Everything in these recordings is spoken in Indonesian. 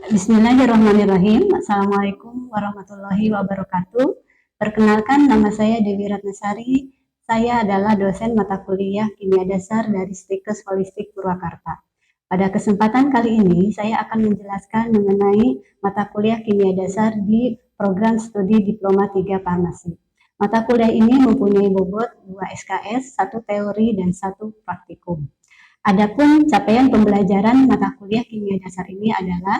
Bismillahirrahmanirrahim. Assalamualaikum warahmatullahi wabarakatuh. Perkenalkan, nama saya Dewi Ratnasari. Saya adalah dosen mata kuliah Kimia Dasar dari Stikes Holistik Purwakarta. Pada kesempatan kali ini, saya akan menjelaskan mengenai mata kuliah Kimia Dasar di program studi Diploma 3 Farmasi. Mata kuliah ini mempunyai bobot 2 SKS, 1 teori, dan 1 praktikum. Adapun capaian pembelajaran mata kuliah Kimia Dasar ini adalah: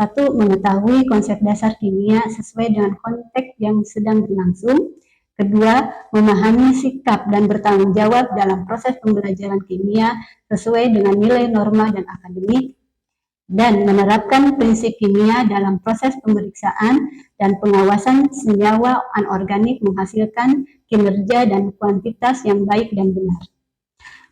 1. Mengetahui konsep dasar kimia sesuai dengan konteks yang sedang berlangsung. Kedua, memahami sikap dan bertanggung jawab dalam proses pembelajaran kimia sesuai dengan nilai norma dan akademik. Dan menerapkan prinsip kimia dalam proses pemeriksaan dan pengawasan senyawa anorganik menghasilkan kinerja dan kuantitas yang baik dan benar.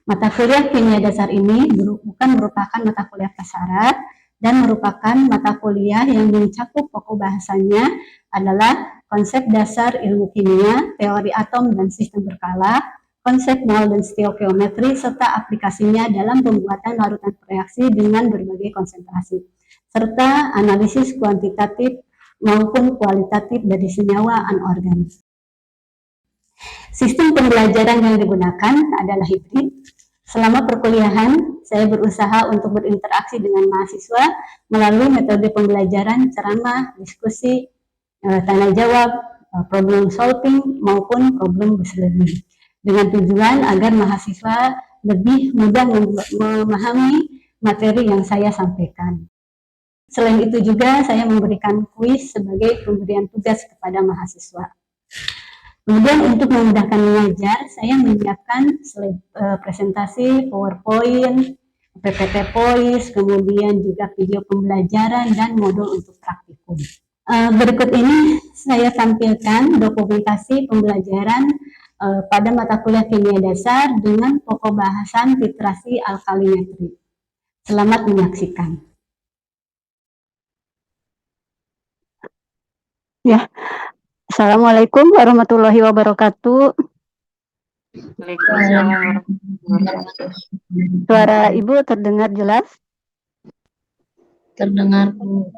Mata kuliah Kimia Dasar ini bukan merupakan mata kuliah prasyarat dan merupakan mata kuliah yang mencakup pokok bahasanya adalah konsep dasar ilmu kimia, teori atom dan sistem berkala, konsep mol dan stoikiometri, serta aplikasinya dalam pembuatan larutan reaksi dengan berbagai konsentrasi, serta analisis kuantitatif maupun kualitatif dari senyawa anorganik. Sistem pembelajaran yang digunakan adalah hibrid. Selama perkuliahan, saya berusaha untuk berinteraksi dengan mahasiswa melalui metode pembelajaran ceramah, diskusi, tanya jawab, problem solving, maupun problem based learning, dengan tujuan agar mahasiswa lebih mudah memahami materi yang saya sampaikan. Selain itu juga saya memberikan kuis sebagai pemberian tugas kepada mahasiswa. Kemudian untuk memudahkan mengajar, saya menyiapkan slide presentasi, PowerPoint, PPT Voice, kemudian juga video pembelajaran dan modul untuk praktikum. Berikut ini saya tampilkan dokumentasi pembelajaran pada mata kuliah Kimia Dasar dengan pokok bahasan titrasi alkalimetri. Selamat menyaksikan. Ya. Assalamualaikum warahmatullahi wabarakatuh. Waalaikumsalam warahmatullahi wabarakatuh. Suara Ibu terdengar jelas? Terdengar, Bu.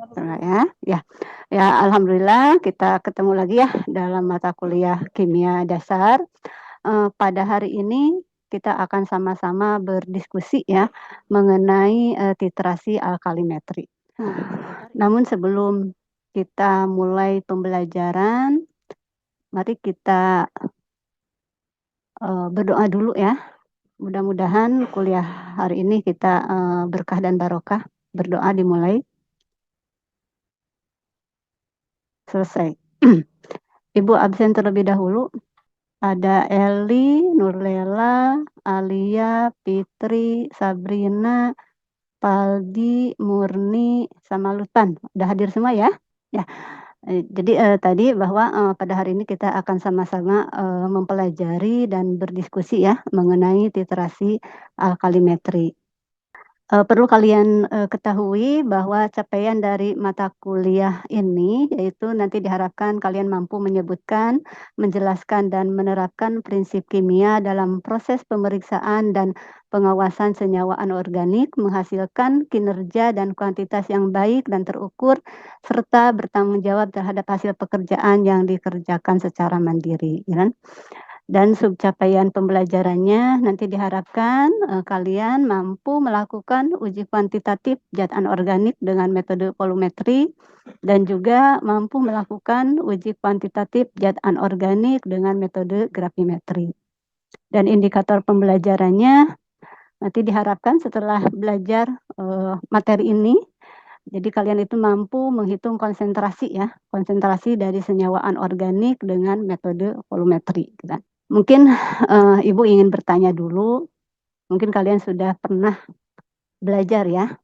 Ya, alhamdulillah kita ketemu lagi ya dalam mata kuliah Kimia Dasar. Pada hari ini kita akan sama-sama berdiskusi ya mengenai titrasi alkalimetri. Namun sebelum kita mulai pembelajaran, mari kita berdoa dulu ya. Mudah-mudahan kuliah hari ini kita berkah dan barokah. Berdoa dimulai. Selesai. Ibu absen terlebih dahulu. Ada Eli, Nurlela, Alia, Fitri, Sabrina, Paldi, Murni, sama Lutan. Udah hadir semua ya? Ya. Jadi tadi bahwa pada hari ini kita akan sama-sama mempelajari dan berdiskusi ya mengenai titrasi alkalimetri. Perlu kalian ketahui bahwa capaian dari mata kuliah ini yaitu nanti diharapkan kalian mampu menyebutkan, menjelaskan, dan menerapkan prinsip kimia dalam proses pemeriksaan dan pengawasan senyawa anorganik, menghasilkan kinerja dan kuantitas yang baik dan terukur, serta bertanggung jawab terhadap hasil pekerjaan yang dikerjakan secara mandiri. Ya kan? Dan subcapaian pembelajarannya nanti diharapkan kalian mampu melakukan uji kuantitatif zat anorganik dengan metode volumetri dan juga mampu melakukan uji kuantitatif zat anorganik dengan metode gravimetri. Dan indikator pembelajarannya nanti diharapkan setelah belajar materi ini, jadi kalian itu mampu menghitung konsentrasi ya, konsentrasi dari senyawa anorganik dengan metode volumetri. Gitu. Mungkin Ibu ingin bertanya dulu, mungkin kalian sudah pernah belajar ya,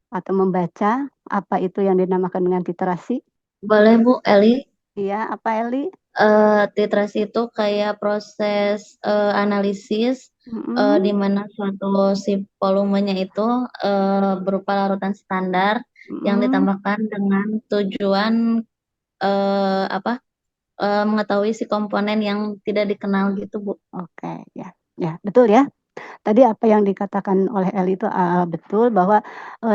atau membaca apa itu yang dinamakan dengan titrasi? Boleh, Bu, Eli? Iya, apa Eli? Titrasi itu kayak proses analisis di mana suatu si volumenya itu berupa larutan standar yang ditambahkan dengan tujuan mengetahui si komponen yang tidak dikenal gitu, Bu. Oke, ya betul ya. Tadi apa yang dikatakan oleh Eli itu, betul bahwa,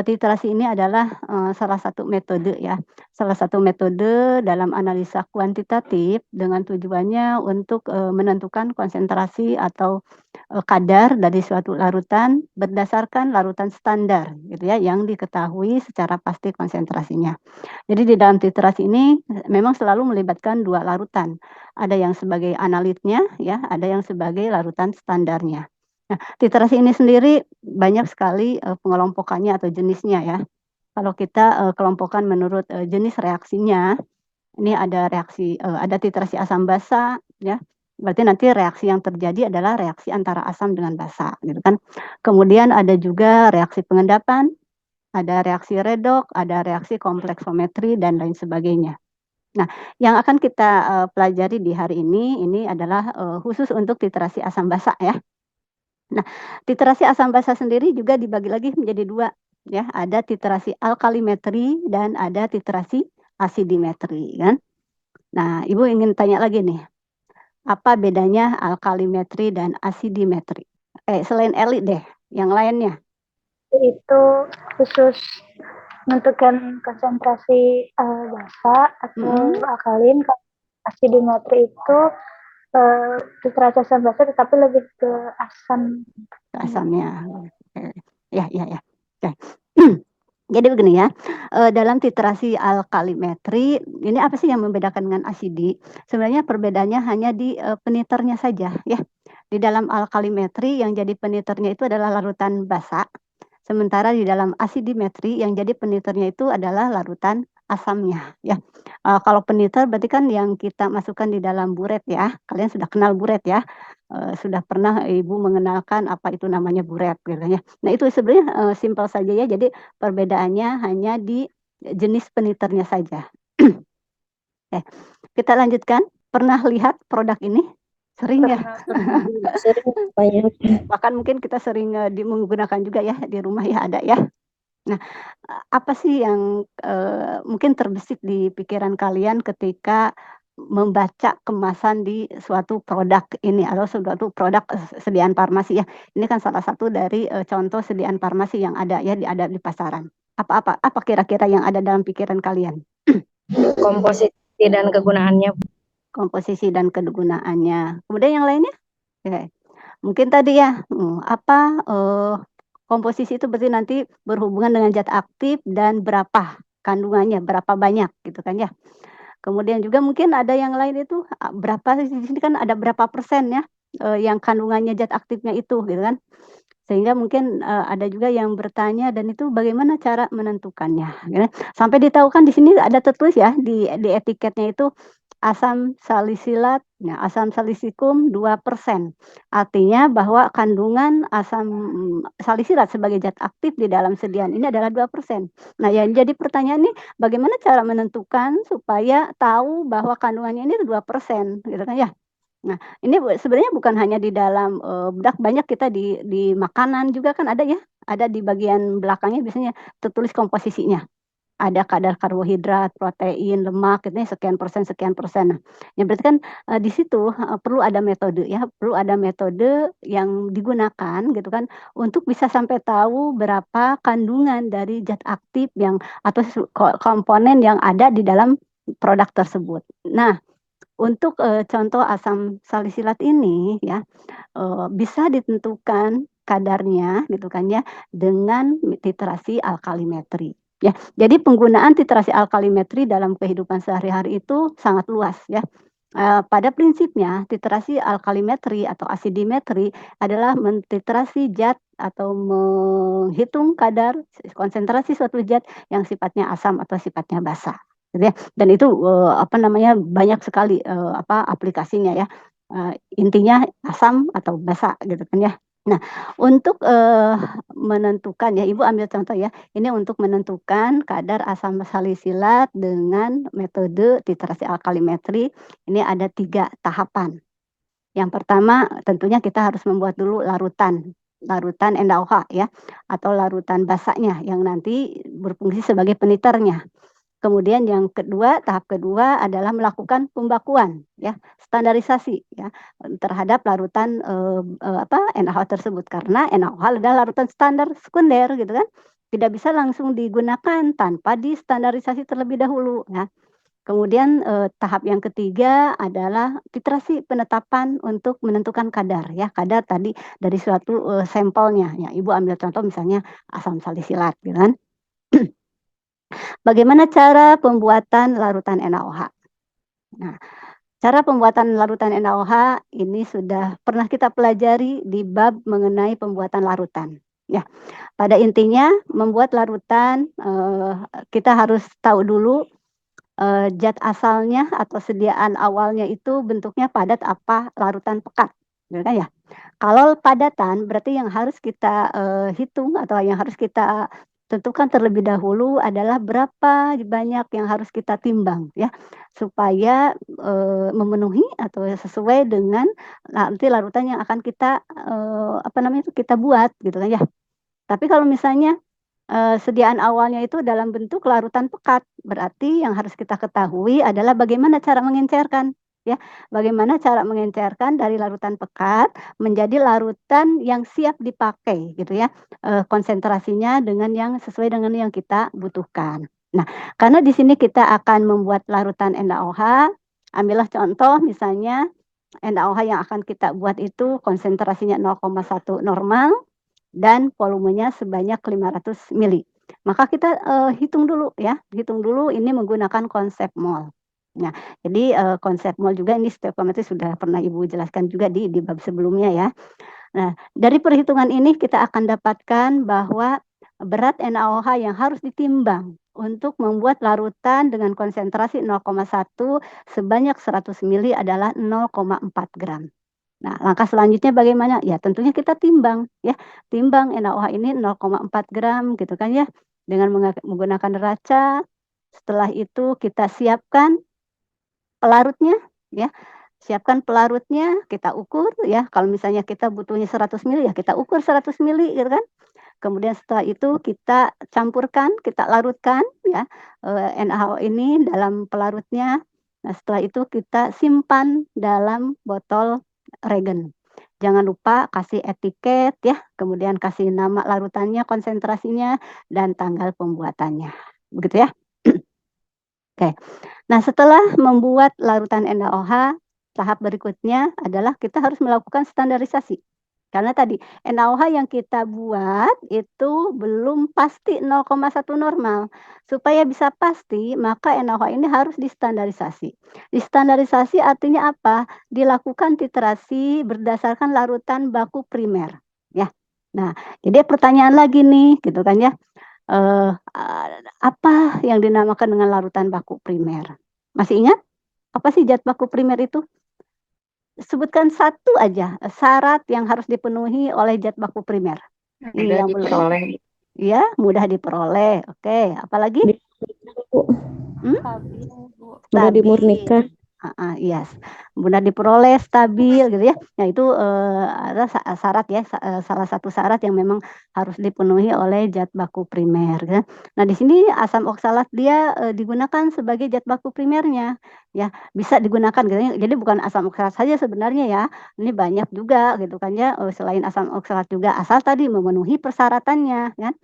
titrasi ini adalah, salah satu metode ya, salah satu metode dalam analisa kuantitatif dengan tujuannya untuk, menentukan konsentrasi atau, kadar dari suatu larutan berdasarkan larutan standar gitu ya, yang diketahui secara pasti konsentrasinya. Jadi di dalam titrasi ini, memang selalu melibatkan 2 larutan, ada yang sebagai analitnya ya, ada yang sebagai larutan standarnya. Nah, literasi ini sendiri banyak sekali, pengelompokannya atau jenisnya ya. Kalau kita, kelompokkan menurut, jenis reaksinya, ini ada reaksi ada titrasi asam basa ya, berarti nanti reaksi yang terjadi adalah reaksi antara asam dengan basa gitu kan. Kemudian ada juga reaksi pengendapan, ada reaksi redok, ada reaksi kompleksometri dan lain sebagainya. Nah, yang akan kita, pelajari di hari ini adalah, khusus untuk titrasi asam basa ya. Nah, titrasi asam basa sendiri juga dibagi lagi menjadi 2 ya, ada titrasi alkalimetri dan ada titrasi asidimetri kan. Nah, Ibu ingin tanya lagi nih, apa bedanya alkalimetri dan asidimetri? Selain Eli deh, yang lainnya? Itu khusus menentukan konsentrasi, basa atau alkalin, kalau asidimetri itu, titrasi asam basa tetapi lebih ke asam. Asamnya, oke. Ya ya ya, oke. Jadi begini ya, dalam titrasi alkalimetri, ini apa sih yang membedakan dengan asidi? Sebenarnya perbedaannya hanya di, peniternya saja ya. Di dalam alkalimetri yang jadi peniternya itu adalah larutan basa, sementara di dalam asidimetri yang jadi peniternya itu adalah larutan asamnya ya. Kalau peniter berarti kan yang kita masukkan di dalam buret ya, kalian sudah kenal buret ya, sudah pernah Ibu mengenalkan apa itu namanya buret gitu ya. Nah itu sebenarnya, simpel saja ya, jadi perbedaannya hanya di jenis peniternya saja. Oke, kita lanjutkan. Pernah lihat produk ini? Sering ya? Sering banyak. Bahkan mungkin kita sering, menggunakan juga ya di rumah ya, ada ya. Nah, apa sih yang, mungkin terbesit di pikiran kalian ketika membaca kemasan di suatu produk ini atau suatu produk, sediaan farmasi ya. Ini kan salah satu dari, contoh sediaan farmasi yang ada ya, ada di pasaran. Apa kira-kira yang ada dalam pikiran kalian? Komposisi dan kegunaannya. Komposisi dan kegunaannya. Kemudian yang lainnya? Oke. Mungkin tadi ya, komposisi itu berarti nanti berhubungan dengan zat aktif dan berapa kandungannya, berapa banyak gitu kan ya. Kemudian juga mungkin ada yang lain itu, berapa sih di sini kan ada berapa persen ya, yang kandungannya zat aktifnya itu gitu kan. Sehingga mungkin, ada juga yang bertanya dan itu bagaimana cara menentukannya, gitu kan. Sampai ditahukan di sini ada tertulis ya di etiketnya itu asam salisilat, nah asam salisikum 2%. Artinya bahwa kandungan asam salisilat sebagai zat aktif di dalam sediaan ini adalah 2%. Nah yang jadi pertanyaan nih, bagaimana cara menentukan supaya tahu bahwa kandungannya ini 2% gitu kan ya? Nah, ini sebenarnya bukan hanya di dalam, bedak, banyak kita di makanan juga kan ada ya, ada di bagian belakangnya biasanya tertulis komposisinya. Ada kadar karbohidrat, protein, lemak, gitu ya, sekian persen sekian persen. Nah, ya berarti kan, di situ, perlu ada metode ya, perlu ada metode yang digunakan gitu kan, untuk bisa sampai tahu berapa kandungan dari zat aktif yang atau komponen yang ada di dalam produk tersebut. Nah, untuk, contoh asam salisilat ini ya, bisa ditentukan kadarnya gitu kan ya, dengan titrasi alkalimetri ya. Jadi penggunaan titrasi alkalimetri dalam kehidupan sehari-hari itu sangat luas ya. Pada prinsipnya titrasi alkalimetri atau asidimetri adalah mentitrasi zat atau menghitung kadar konsentrasi suatu zat yang sifatnya asam atau sifatnya basa, gitu ya. Dan itu, apa namanya, banyak sekali, aplikasinya ya, intinya asam atau basa gitu kan ya. Nah, untuk, menentukan ya, Ibu ambil contoh ya, ini untuk menentukan kadar asam salisilat dengan metode titrasi alkalimetri, ini ada 3 tahapan. Yang pertama tentunya kita harus membuat dulu larutan, larutan NaOH ya, atau larutan basanya yang nanti berfungsi sebagai peniternya. Kemudian yang kedua, tahap kedua adalah melakukan pembakuan ya, standarisasi ya, terhadap larutan, NaOH tersebut. Karena NaOH adalah larutan standar sekunder gitu kan, tidak bisa langsung digunakan tanpa distandarisasi terlebih dahulu ya. Kemudian, tahap yang ketiga adalah titrasi penetapan untuk menentukan kadar ya, kadar tadi dari suatu, sampelnya ya. Ibu ambil contoh misalnya asam salisilat gitu kan. Bagaimana cara pembuatan larutan NaOH? Nah, cara pembuatan larutan NaOH ini sudah pernah kita pelajari di bab mengenai pembuatan larutan, ya. Pada intinya membuat larutan, kita harus tahu dulu, zat asalnya atau sediaan awalnya itu bentuknya padat apa larutan pekat, gitu kan ya. Kalau padatan berarti yang harus kita, hitung atau yang harus kita tentukan terlebih dahulu adalah berapa banyak yang harus kita timbang ya, supaya, memenuhi atau sesuai dengan nanti larutan yang akan kita, kita buat gitu kan ya. Tapi kalau misalnya, sediaan awalnya itu dalam bentuk larutan pekat, berarti yang harus kita ketahui adalah bagaimana cara mengencerkan, ya. Bagaimana cara mengencerkan dari larutan pekat menjadi larutan yang siap dipakai gitu ya, konsentrasinya dengan yang sesuai dengan yang kita butuhkan. Nah, karena di sini kita akan membuat larutan NaOH, ambillah contoh misalnya NaOH yang akan kita buat itu konsentrasinya 0,1 normal dan volumenya sebanyak 500 mili. Maka kita, hitung dulu ya, hitung dulu ini menggunakan konsep mol. Nah, jadi, konsep mol juga ini stoichiometri sudah pernah Ibu jelaskan juga di bab sebelumnya ya. Nah, dari perhitungan ini kita akan dapatkan bahwa berat NaOH yang harus ditimbang untuk membuat larutan dengan konsentrasi 0,1 sebanyak 100 mili adalah 0,4 gram. Nah, langkah selanjutnya bagaimana? Ya tentunya kita timbang ya, timbang NaOH ini 0,4 gram gitu kan ya, dengan menggunakan neraca. Setelah itu kita siapkan pelarutnya ya, siapkan pelarutnya, kita ukur ya, kalau misalnya kita butuhnya 100 mili ya kita ukur 100 mili gitu kan. Kemudian setelah itu kita campurkan, kita larutkan ya, NaOH ini dalam pelarutnya. Nah, setelah itu kita simpan dalam botol regen. Jangan lupa kasih etiket ya, kemudian kasih nama larutannya, konsentrasinya, dan tanggal pembuatannya. Begitu ya? Oke. Nah, setelah membuat larutan NaOH, tahap berikutnya adalah kita harus melakukan standarisasi. Karena tadi NaOH yang kita buat itu belum pasti 0,1 normal. Supaya bisa pasti, maka NaOH ini harus distandarisasi. Distandarisasi artinya apa? Dilakukan titrasi berdasarkan larutan baku primer, ya. Nah, jadi pertanyaan lagi nih, gitu kan ya, apa yang dinamakan dengan larutan baku primer? Masih ingat? Apa sih zat baku primer itu? Sebutkan satu aja, syarat yang harus dipenuhi oleh zat baku primer. Ini Mudah yang belum diperoleh. ya, mudah diperoleh. Oke, apalagi? Stabil, Bu. Mudah Stabil. dimurnikan. Iya, mudah diperoleh, stabil gitu ya. Nah itu, ada syarat ya, salah satu syarat yang memang harus dipenuhi oleh zat baku primer ya. Nah di sini asam oksalat dia, digunakan sebagai zat baku primernya ya, bisa digunakan gitu ya. Jadi bukan asam oksalat saja sebenarnya ya, ini banyak juga gitu kan ya, selain asam oksalat juga, asal tadi memenuhi persyaratannya kan.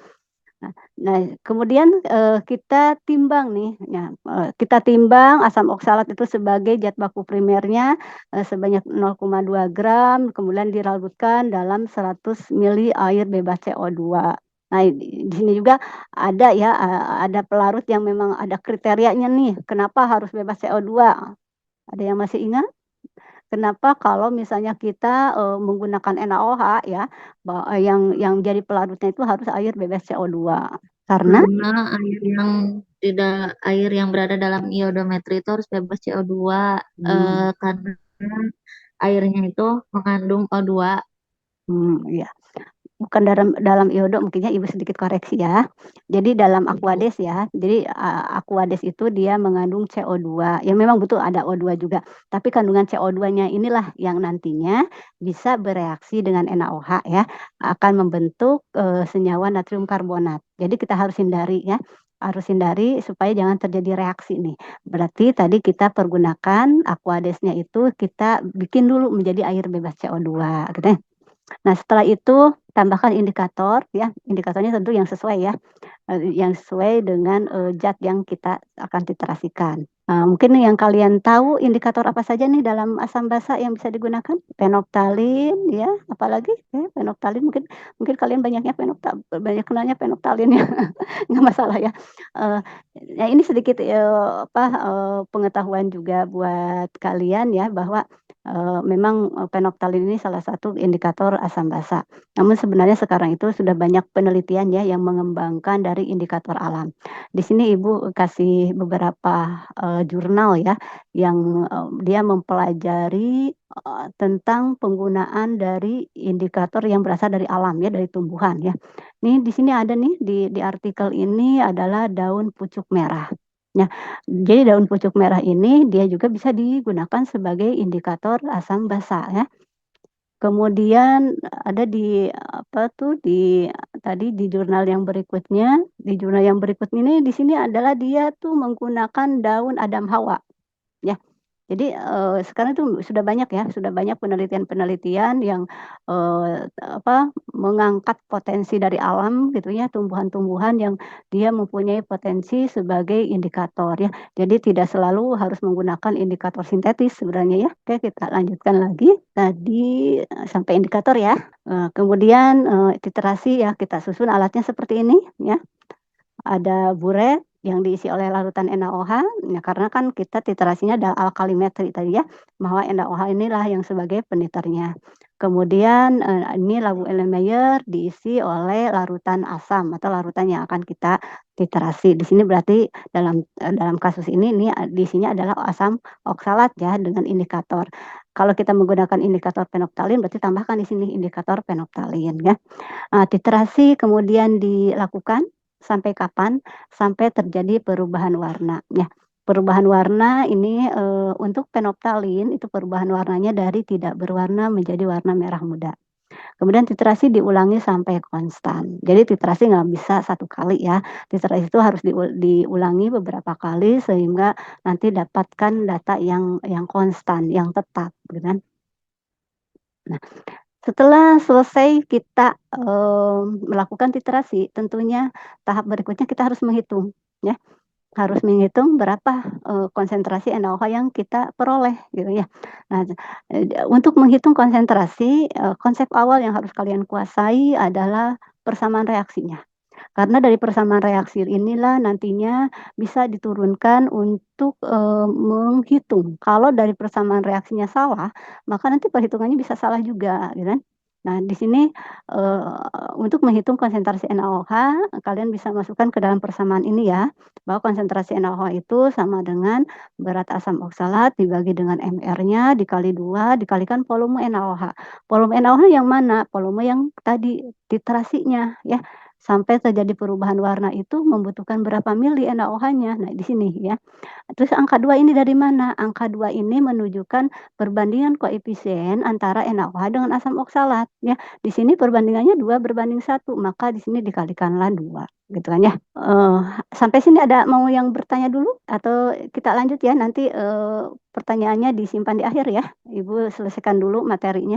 Nah, kemudian, kita timbang nih, ya, kita timbang asam oksalat itu sebagai zat baku primernya, sebanyak 0,2 gram, kemudian dilarutkan dalam 100 mili air bebas CO2. Nah, di sini juga ada ya, ada pelarut yang memang ada kriterianya nih, kenapa harus bebas CO2? Ada yang masih ingat? Kenapa kalau misalnya kita, menggunakan NaOH ya, yang jadi pelarutnya itu harus air bebas CO2. Karena Karena air yang berada dalam iodometri itu harus bebas CO2, karena airnya itu mengandung O2. Iya. Bukan dalam iodo mungkinnya Ibu sedikit koreksi ya. Jadi dalam Aquades ya, jadi, Aquades itu dia mengandung CO2, ya memang betul ada O2 juga, tapi kandungan CO2-nya inilah yang nantinya bisa bereaksi dengan NaOH ya, akan membentuk, senyawa natrium karbonat. Jadi kita harus hindari ya, harus hindari supaya jangan terjadi reaksi nih. Berarti tadi kita pergunakan Aquadesnya itu kita bikin dulu menjadi air bebas CO2 gitu ya. Nah setelah itu tambahkan indikator ya, indikatornya tentu yang sesuai ya, yang sesuai dengan, zat yang kita akan titrasikan. Mungkin yang kalian tahu indikator apa saja nih dalam asam basa yang bisa digunakan? Penoptalin ya, apalagi? Ya penoptalin mungkin mungkin kalian banyak kenalnya penoptalin ya, nggak masalah ya. Eee, ya ini sedikit, pengetahuan juga buat kalian ya bahwa, memang, penoptalin ini salah satu indikator asam basa. Namun sebenarnya sekarang itu sudah banyak penelitian ya yang mengembangkan dari indikator alam. Di sini Ibu kasih beberapa, jurnal ya yang, dia mempelajari, tentang penggunaan dari indikator yang berasal dari alam ya, dari tumbuhan ya. Nih di sini ada nih di artikel ini adalah daun pucuk merah. Nah, jadi daun pucuk merah ini dia juga bisa digunakan sebagai indikator asam basa ya. Kemudian ada di apa tuh, tadi di jurnal yang berikutnya, di jurnal yang berikut ini di sini adalah dia tuh menggunakan daun Adam Hawa, ya. Jadi, sekarang itu sudah banyak penelitian-penelitian yang, mengangkat potensi dari alam gitu ya, tumbuhan-tumbuhan yang dia mempunyai potensi sebagai indikator ya. Jadi tidak selalu harus menggunakan indikator sintetis sebenarnya ya. Oke kita lanjutkan lagi, tadi, sampai indikator ya, kemudian, titrasi ya kita susun alatnya seperti ini ya. Ada buret yang diisi oleh larutan NaOH, ya karena kan kita titrasinya ada alkalimetri tadi ya, bahwa NaOH inilah yang sebagai peniternya. Kemudian, ini labu Erlenmeyer diisi oleh larutan asam atau larutan yang akan kita titrasi. Di sini berarti dalam kasus ini diisinya adalah asam oksalat ya dengan indikator. Kalau kita menggunakan indikator penoptalin berarti tambahkan di sini indikator penoptalin ya. Titrasi kemudian dilakukan sampai kapan? Sampai terjadi perubahan warna, ya. Perubahan warna ini, untuk penoptalin itu perubahan warnanya dari tidak berwarna menjadi warna merah muda. Kemudian titrasi diulangi sampai konstan. Jadi titrasi nggak bisa satu kali ya, titrasi itu harus diulangi beberapa kali sehingga nanti dapatkan data yang konstan, yang tetap, gitu kan. Nah setelah selesai kita, melakukan titrasi, tentunya tahap berikutnya kita harus menghitung, ya. Harus menghitung berapa, konsentrasi NaOH yang kita peroleh, gitu ya. Nah, untuk menghitung konsentrasi, konsep awal yang harus kalian kuasai adalah persamaan reaksinya. Karena dari persamaan reaksi inilah nantinya bisa diturunkan untuk, menghitung. Kalau dari persamaan reaksinya salah, maka nanti perhitungannya bisa salah juga, gitu kan. Nah, di sini, untuk menghitung konsentrasi NaOH, kalian bisa masukkan ke dalam persamaan ini ya, bahwa konsentrasi NaOH itu sama dengan berat asam oksalat dibagi dengan mR-nya dikali 2 dikalikan volume NaOH. Volume NaOH yang mana? Volume yang tadi, titrasinya ya. Sampai terjadi perubahan warna itu membutuhkan berapa mili NaOH-nya. Nah, di sini ya. Terus angka 2 ini dari mana? Angka 2 ini menunjukkan perbandingan koefisien antara NaOH dengan asam oksalat ya. Di sini perbandingannya 2:1, maka di sini dikalikanlah 2 gitu kan ya. Sampai sini ada mau yang bertanya dulu atau kita lanjut ya nanti, pertanyaannya disimpan di akhir ya. Ibu selesaikan dulu materinya.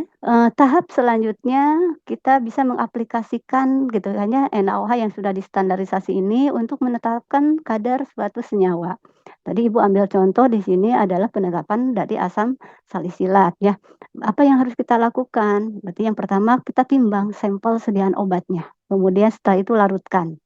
Tahap selanjutnya kita bisa mengaplikasikan gitu kan ya NaOH yang sudah distandarisasi ini untuk menetapkan kadar suatu senyawa. Tadi Ibu ambil contoh di sini adalah penetapan dari asam salisilat ya. Apa yang harus kita lakukan? Berarti yang pertama kita timbang sampel sediaan obatnya, kemudian setelah itu larutkan.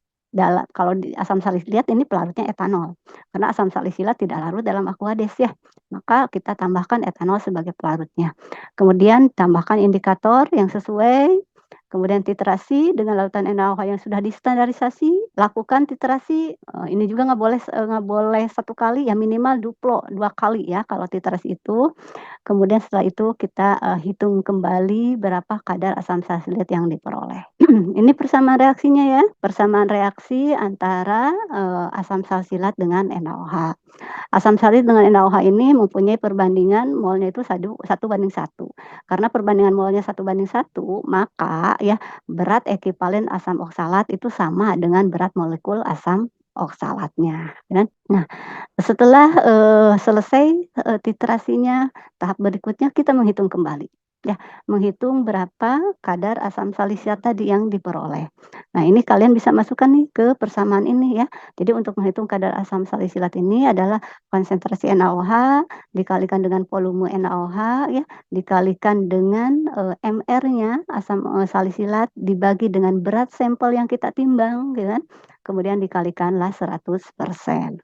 Kalau di asam salisilat ini pelarutnya etanol, karena asam salisilat tidak larut dalam Aquades ya, maka kita tambahkan etanol sebagai pelarutnya. Kemudian tambahkan indikator yang sesuai, kemudian titrasi dengan larutan NaOH yang sudah distandarisasi, lakukan titrasi, ini juga nggak boleh satu kali ya, minimal 2 kali ya kalau titrasi itu. Kemudian setelah itu kita, hitung kembali berapa kadar asam salisilat yang diperoleh. Ini persamaan reaksinya ya, persamaan reaksi antara, asam salisilat dengan NaOH. Asam salisilat dengan NaOH ini mempunyai perbandingan molnya itu 1:1. Karena perbandingan molnya 1:1, maka ya berat ekivalen asam oksalat itu sama dengan berat molekul asam oksalatnya, kan. Nah, setelah, selesai, titrasinya, tahap berikutnya kita menghitung kembali, ya, menghitung berapa kadar asam salisilat tadi yang diperoleh. Nah, ini kalian bisa masukkan nih ke persamaan ini ya. Jadi untuk menghitung kadar asam salisilat ini adalah konsentrasi NaOH dikalikan dengan volume NaOH ya, dikalikan dengan, mR-nya asam, salisilat dibagi dengan berat sampel yang kita timbang, gitu kan, kemudian dikalikanlah 100%.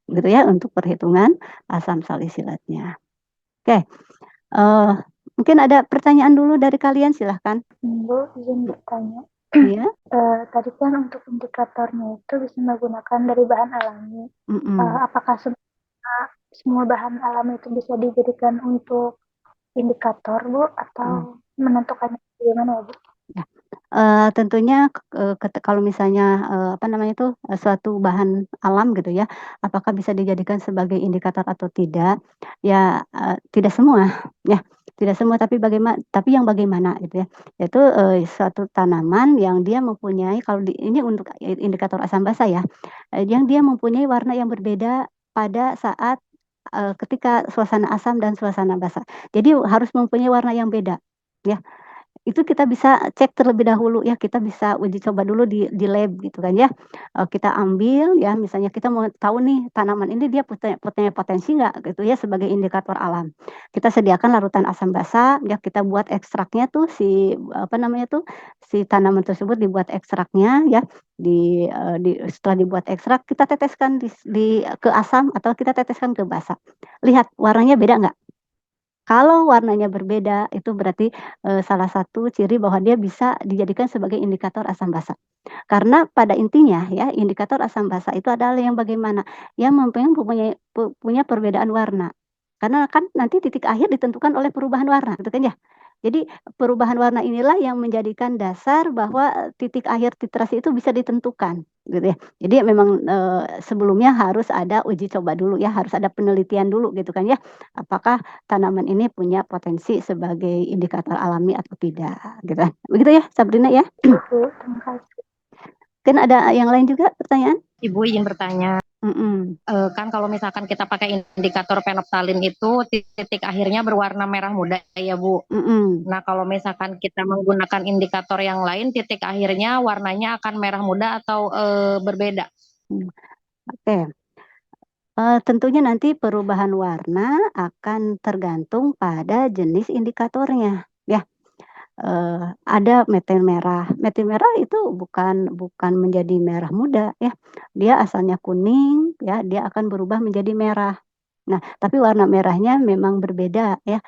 Gitu ya untuk perhitungan asam salisilatnya. Oke, mungkin ada pertanyaan dulu dari kalian silahkan. Bu, izin bertanya. Iya? Tadi kan untuk indikatornya itu bisa menggunakan dari bahan alami. Apakah semua bahan alami itu bisa dijadikan untuk indikator, Bu, atau menentukannya bagaimana ya, Bu? Ya. Tentunya kalau misalnya, apa namanya itu, suatu bahan alam gitu ya, apakah bisa dijadikan sebagai indikator atau tidak, ya, tidak semua, ya, tidak semua tapi yang bagaimana gitu ya. Yaitu, suatu tanaman yang dia mempunyai kalau ini untuk indikator asam basa ya, yang dia mempunyai warna yang berbeda pada saat, ketika suasana asam dan suasana basa. Jadi harus mempunyai warna yang beda, ya. Itu kita bisa cek terlebih dahulu ya, kita bisa uji coba dulu di lab gitu kan ya. Kita ambil ya, misalnya kita mau tahu nih tanaman ini dia punya potensi nggak gitu ya sebagai indikator alam. Kita sediakan larutan asam basa, ya kita buat ekstraknya tuh apa namanya tuh, si tanaman tersebut dibuat ekstraknya ya, setelah dibuat ekstrak kita teteskan ke asam atau kita teteskan ke basa. Lihat warnanya beda nggak? Kalau warnanya berbeda, itu berarti, salah satu ciri bahwa dia bisa dijadikan sebagai indikator asam basa. Karena pada intinya ya, indikator asam basa itu adalah yang bagaimana, yang punya perbedaan warna. Karena kan nanti titik akhir ditentukan oleh perubahan warna, gitu kan ya. Jadi perubahan warna inilah yang menjadikan dasar bahwa, titik akhir titrasi itu bisa ditentukan, gitu ya. Jadi memang, sebelumnya harus ada uji coba dulu ya, harus ada penelitian dulu gitu kan ya, apakah tanaman ini punya potensi sebagai indikator alami atau tidak, gitu kan. Begitu ya Sabrina ya? Bu, terima kasih. Mungkin ada yang lain juga pertanyaan? Ibu izin bertanya. Mhm. Kan kalau misalkan kita pakai indikator penoptalin itu titik akhirnya berwarna merah muda ya, Bu. Mhm. Nah, kalau misalkan kita menggunakan indikator yang lain, titik akhirnya warnanya akan merah muda atau berbeda? Oke. Tentunya nanti perubahan warna akan tergantung pada jenis indikatornya, ya. Ada metil merah. Metil merah itu bukan menjadi merah muda ya, dia asalnya kuning ya, dia akan berubah menjadi merah. Nah, tapi warna merahnya memang berbeda ya,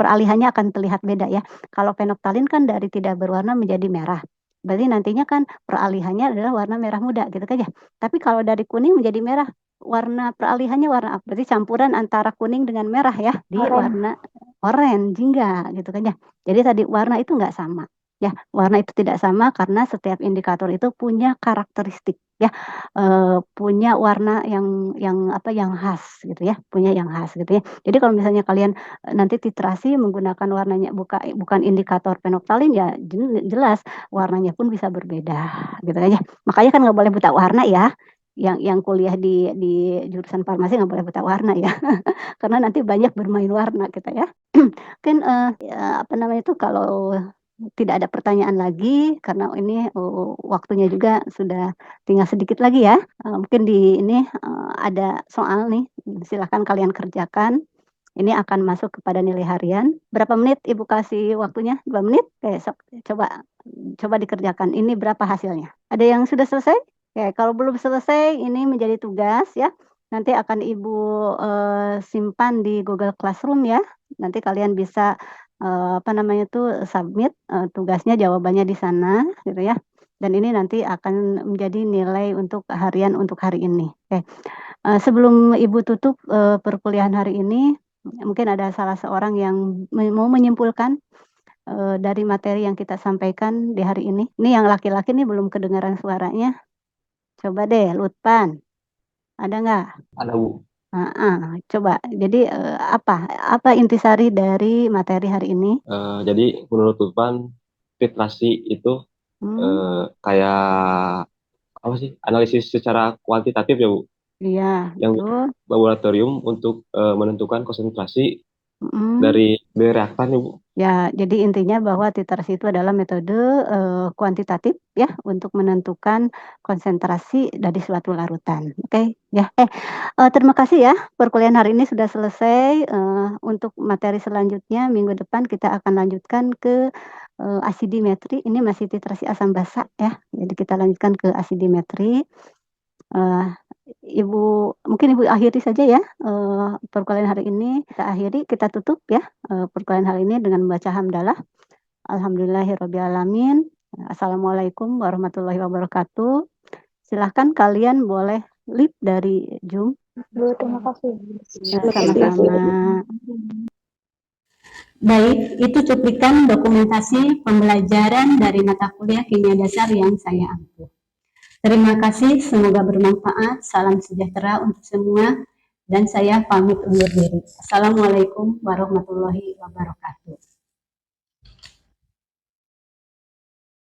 peralihannya akan terlihat beda ya. Kalau fenolftalin kan dari tidak berwarna menjadi merah, berarti nantinya kan peralihannya adalah warna merah muda gitu kan ya. Tapi kalau dari kuning menjadi merah, warna peralihannya warna apa? Berarti campuran antara kuning dengan merah ya, di warna oranye jingga gitu kan ya. Jadi tadi warna itu nggak sama, ya. Warna itu tidak sama karena setiap indikator itu punya karakteristik ya, punya warna yang apa, yang khas gitu ya, punya yang khas gitu ya. Jadi kalau misalnya kalian, nanti titrasi menggunakan warnanya bukan indikator fenolftalin ya jelas warnanya pun bisa berbeda gitu kan ya. Makanya kan nggak boleh buta warna ya, yang kuliah di jurusan farmasi nggak boleh buta warna ya, karena nanti banyak bermain warna kita ya. Mungkin, ya apa namanya itu, kalau tidak ada pertanyaan lagi karena ini, waktunya juga sudah tinggal sedikit lagi ya, mungkin di ini, ada soal nih, silakan kalian kerjakan. Ini akan masuk kepada nilai harian. Berapa menit Ibu kasih waktunya? 2 menit? Oke, sok coba coba dikerjakan. Ini berapa hasilnya? Ada yang sudah selesai? Oke, kalau belum selesai ini menjadi tugas ya, nanti akan Ibu, simpan di Google Classroom ya. Nanti kalian bisa, apa namanya itu, submit, tugasnya, jawabannya di sana gitu ya. Dan ini nanti akan menjadi nilai untuk harian untuk hari ini. Oke, sebelum Ibu tutup, perkuliahan hari ini, mungkin ada salah seorang yang mau menyimpulkan, dari materi yang kita sampaikan di hari ini. Ini yang laki-laki nih belum kedengaran suaranya. Coba deh Lutpan, ada nggak? Ada, Bu. Heeh, coba. Jadi, apa intisari dari materi hari ini? Jadi menurut Lutfan, titrasi itu Mmm. kayak apa sih, analisis secara kuantitatif ya Bu, Iya, yang betul. laboratorium untuk menentukan konsentrasi Mm-mm. dari reaktan ya Bu. Ya, jadi intinya bahwa titrasi itu adalah metode kuantitatif ya untuk menentukan konsentrasi dari suatu larutan. Oke, ya. Terima kasih ya. Perkuliahan hari ini sudah selesai. Untuk materi selanjutnya minggu depan kita akan lanjutkan ke asidimetri. Ini masih titrasi asam basa ya. Jadi kita lanjutkan ke asidimetri. Eh, Ibu, mungkin Ibu akhiri saja ya perkuliahan hari ini. Kita akhiri, kita tutup ya perkuliahan hari ini dengan membaca hamdalah. Alhamdulillahirrabbilalamin. Assalamualaikum warahmatullahi wabarakatuh. Silahkan kalian boleh leave dari Zoom. Bu, terima kasih. Sama-sama. Baik, itu cuplikan dokumentasi pembelajaran dari mata kuliah kimia dasar yang saya ambil. Terima kasih, semoga bermanfaat. Salam sejahtera untuk semua. Dan saya pamit undur diri. Assalamualaikum warahmatullahi wabarakatuh.